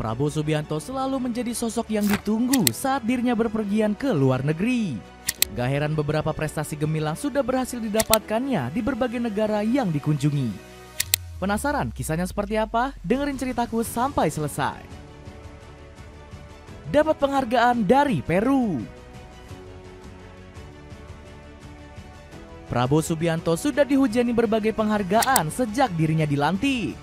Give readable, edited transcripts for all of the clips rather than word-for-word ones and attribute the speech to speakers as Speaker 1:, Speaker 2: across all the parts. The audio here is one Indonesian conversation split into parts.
Speaker 1: Prabowo Subianto selalu menjadi sosok yang ditunggu saat dirinya berpergian ke luar negeri. Gak heran beberapa prestasi gemilang sudah berhasil didapatkannya di berbagai negara yang dikunjungi. Penasaran kisahnya seperti apa? Dengerin ceritaku sampai selesai. Dapat penghargaan dari Peru. Prabowo Subianto sudah dihujani berbagai penghargaan sejak dirinya dilantik.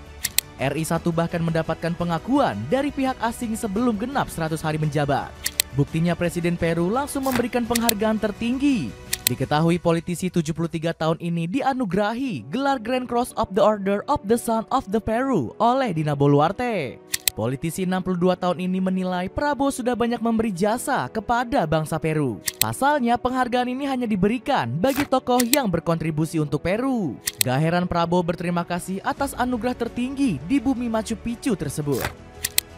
Speaker 1: RI1 bahkan mendapatkan pengakuan dari pihak asing sebelum genap 100 hari menjabat. Buktinya Presiden Peru langsung memberikan penghargaan tertinggi. Diketahui politisi 73 tahun ini dianugerahi gelar Grand Cross of the Order of the Sun of the Peru oleh Dina Boluarte. Politisi 62 tahun ini menilai Prabowo sudah banyak memberi jasa kepada bangsa Peru. Pasalnya penghargaan ini hanya diberikan bagi tokoh yang berkontribusi untuk Peru. Gak heran Prabowo berterima kasih atas anugerah tertinggi di bumi Machu Picchu tersebut.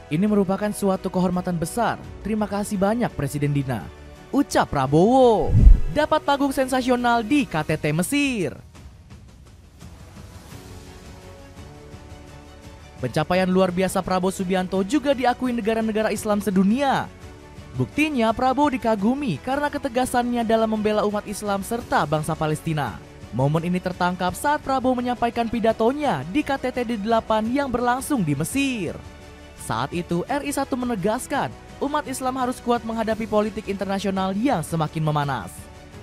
Speaker 1: Ini merupakan suatu kehormatan besar. Terima kasih banyak Presiden Dina, ucap Prabowo. Dapat panggung sensasional di KTT Mesir. Pencapaian luar biasa Prabowo Subianto juga diakui negara-negara Islam sedunia. Buktinya Prabowo dikagumi karena ketegasannya dalam membela umat Islam serta bangsa Palestina. Momen ini tertangkap saat Prabowo menyampaikan pidatonya di KTT D8 yang berlangsung di Mesir. Saat itu RI1 menegaskan umat Islam harus kuat menghadapi politik internasional yang semakin memanas.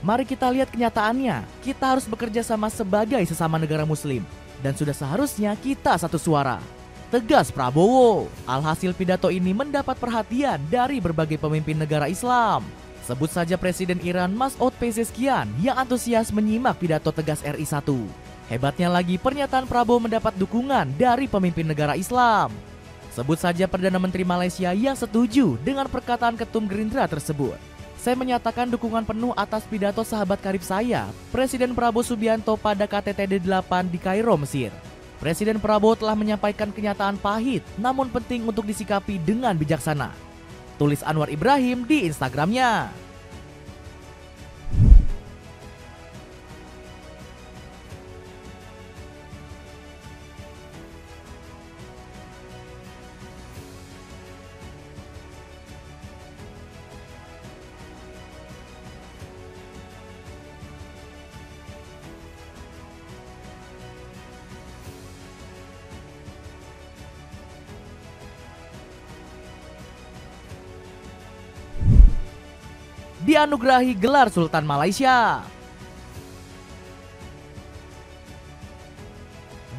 Speaker 1: Mari kita lihat kenyataannya, kita harus bekerja sama sebagai sesama negara muslim. Dan sudah seharusnya kita satu suara, tegas Prabowo. Alhasil pidato ini mendapat perhatian dari berbagai pemimpin negara Islam. Sebut saja Presiden Iran Masoud Pezeshkian yang antusias menyimak pidato tegas RI1. Hebatnya lagi pernyataan Prabowo mendapat dukungan dari pemimpin negara Islam. Sebut saja Perdana Menteri Malaysia yang setuju dengan perkataan Ketum Gerindra tersebut. Saya menyatakan dukungan penuh atas pidato sahabat karib saya, Presiden Prabowo Subianto pada KTT D8 di Kairo, Mesir. Presiden Prabowo telah menyampaikan kenyataan pahit, namun penting untuk disikapi dengan bijaksana. Tulis Anwar Ibrahim di Instagramnya. Dianugerahi gelar Sultan Malaysia.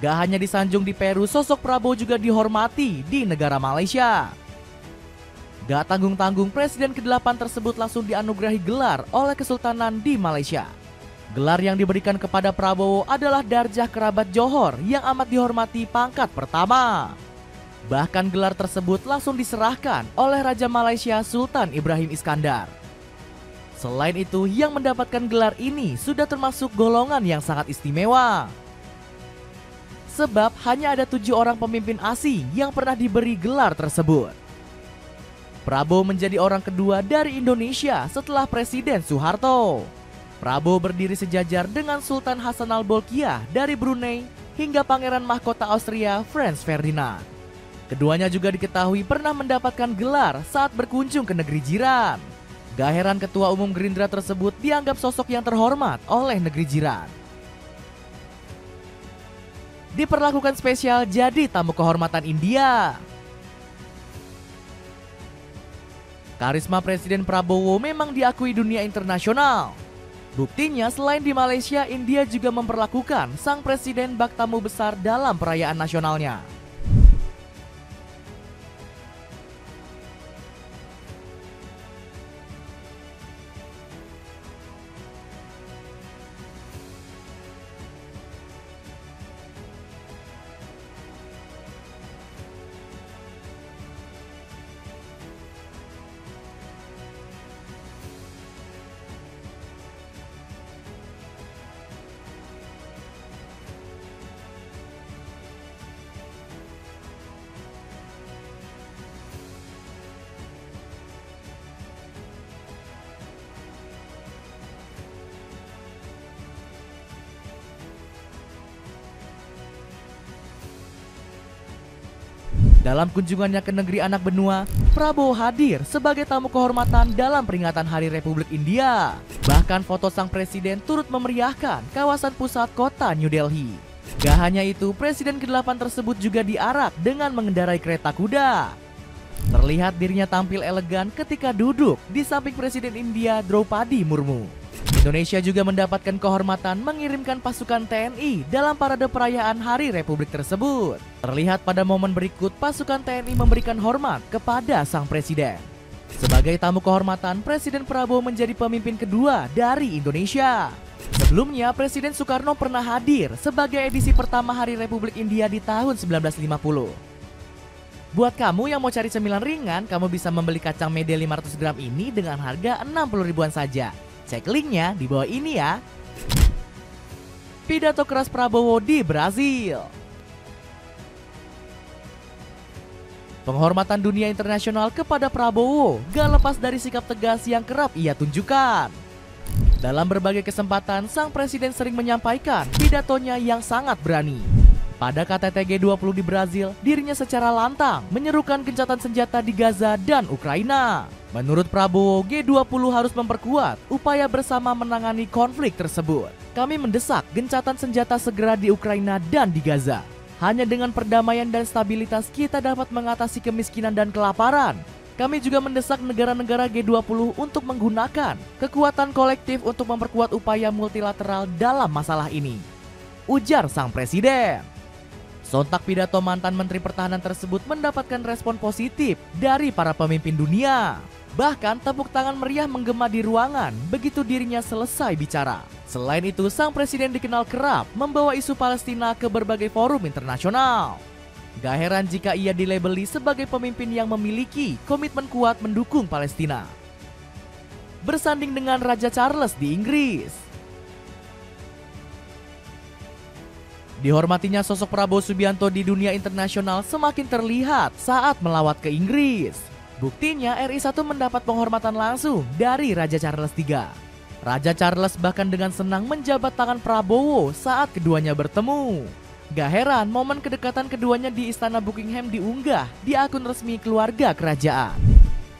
Speaker 1: Gak hanya disanjung di Peru, sosok Prabowo juga dihormati di negara Malaysia. Gak tanggung-tanggung, Presiden ke-8 tersebut langsung dianugerahi gelar oleh Kesultanan di Malaysia. Gelar yang diberikan kepada Prabowo adalah Darjah Kerabat Johor yang amat dihormati pangkat pertama. Bahkan gelar tersebut langsung diserahkan oleh Raja Malaysia Sultan Ibrahim Iskandar. Selain itu, yang mendapatkan gelar ini sudah termasuk golongan yang sangat istimewa. Sebab hanya ada 7 orang pemimpin asing yang pernah diberi gelar tersebut. Prabowo menjadi orang kedua dari Indonesia setelah Presiden Soeharto. Prabowo berdiri sejajar dengan Sultan Hasan Al-Bolkiah dari Brunei hingga Pangeran Mahkota Austria Franz Ferdinand. Keduanya juga diketahui pernah mendapatkan gelar saat berkunjung ke negeri jiran. Gak heran Ketua Umum Gerindra tersebut dianggap sosok yang terhormat oleh negeri jiran. Diperlakukan spesial jadi tamu kehormatan India. Karisma Presiden Prabowo memang diakui dunia internasional. Buktinya selain di Malaysia, India juga memperlakukan sang presiden bak tamu besar dalam perayaan nasionalnya. Dalam kunjungannya ke negeri anak benua, Prabowo hadir sebagai tamu kehormatan dalam peringatan Hari Republik India. Bahkan foto sang presiden turut memeriahkan kawasan pusat kota New Delhi. Gak hanya itu, presiden ke-8 tersebut juga diarak dengan mengendarai kereta kuda. Terlihat dirinya tampil elegan ketika duduk di samping Presiden India Draupadi Murmu. Indonesia juga mendapatkan kehormatan mengirimkan pasukan TNI dalam parade perayaan Hari Republik tersebut. Terlihat pada momen berikut pasukan TNI memberikan hormat kepada sang presiden. Sebagai tamu kehormatan, Presiden Prabowo menjadi pemimpin kedua dari Indonesia. Sebelumnya, Presiden Soekarno pernah hadir sebagai edisi pertama Hari Republik India di tahun 1950. Buat kamu yang mau cari cemilan ringan, kamu bisa membeli kacang mede 500 gram ini dengan harga 60 ribuan saja. Cek linknya di bawah ini ya. Pidato keras Prabowo di Brazil. Penghormatan dunia internasional kepada Prabowo gak lepas dari sikap tegas yang kerap ia tunjukkan. Dalam berbagai kesempatan, sang presiden sering menyampaikan pidatonya yang sangat berani. Pada KTT G20 di Brazil, dirinya secara lantang menyerukan gencatan senjata di Gaza dan Ukraina. Menurut Prabowo, G20 harus memperkuat upaya bersama menangani konflik tersebut. Kami mendesak gencatan senjata segera di Ukraina dan di Gaza. Hanya dengan perdamaian dan stabilitas kita dapat mengatasi kemiskinan dan kelaparan. Kami juga mendesak negara-negara G20 untuk menggunakan kekuatan kolektif untuk memperkuat upaya multilateral dalam masalah ini, ujar sang presiden. Sontak pidato mantan Menteri Pertahanan tersebut mendapatkan respon positif dari para pemimpin dunia. Bahkan tepuk tangan meriah menggema di ruangan begitu dirinya selesai bicara. Selain itu, sang presiden dikenal kerap membawa isu Palestina ke berbagai forum internasional. Gak heran jika ia dilabeli sebagai pemimpin yang memiliki komitmen kuat mendukung Palestina. Bersanding dengan Raja Charles di Inggris. Dihormatinya sosok Prabowo Subianto di dunia internasional semakin terlihat saat melawat ke Inggris. Buktinya RI 1 mendapat penghormatan langsung dari Raja Charles III. Raja Charles bahkan dengan senang menjabat tangan Prabowo saat keduanya bertemu. Gak heran momen kedekatan keduanya di Istana Buckingham diunggah di akun resmi keluarga kerajaan.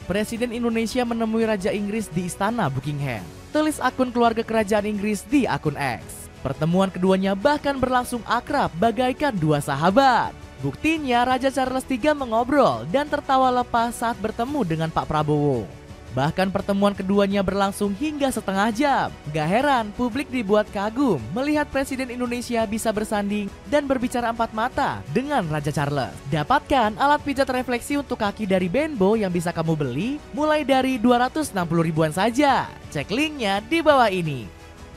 Speaker 1: Presiden Indonesia menemui Raja Inggris di Istana Buckingham. Tulis akun keluarga kerajaan Inggris di akun X. Pertemuan keduanya bahkan berlangsung akrab bagaikan dua sahabat. Buktinya Raja Charles III mengobrol dan tertawa lepas saat bertemu dengan Pak Prabowo. Bahkan pertemuan keduanya berlangsung hingga setengah jam. Gak heran publik dibuat kagum melihat Presiden Indonesia bisa bersanding dan berbicara empat mata dengan Raja Charles. Dapatkan alat pijat refleksi untuk kaki dari Benbow yang bisa kamu beli mulai dari 260 ribuan saja. Cek linknya di bawah ini.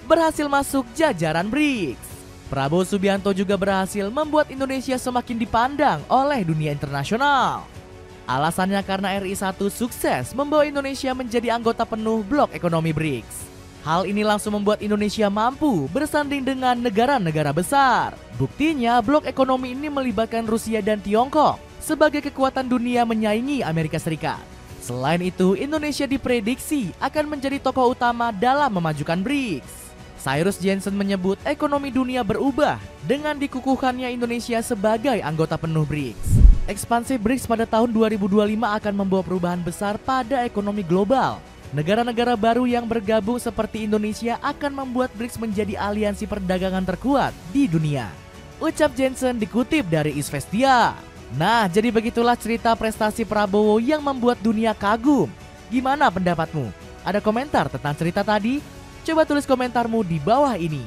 Speaker 1: Berhasil masuk jajaran BRICS. Prabowo Subianto juga berhasil membuat Indonesia semakin dipandang oleh dunia internasional. Alasannya karena RI 1 sukses membawa Indonesia menjadi anggota penuh blok ekonomi BRICS. Hal ini langsung membuat Indonesia mampu bersanding dengan negara-negara besar. Buktinya blok ekonomi ini melibatkan Rusia dan Tiongkok sebagai kekuatan dunia menyaingi Amerika Serikat. Selain itu, Indonesia diprediksi akan menjadi tokoh utama dalam memajukan BRICS. Cyrus Jensen menyebut ekonomi dunia berubah dengan dikukuhkannya Indonesia sebagai anggota penuh BRICS. Ekspansi BRICS pada tahun 2025 akan membawa perubahan besar pada ekonomi global. Negara-negara baru yang bergabung seperti Indonesia akan membuat BRICS menjadi aliansi perdagangan terkuat di dunia, ucap Jensen dikutip dari Isvestia. Nah, jadi begitulah cerita prestasi Prabowo yang membuat dunia kagum. Gimana pendapatmu? Ada komentar tentang cerita tadi? Coba tulis komentarmu di bawah ini.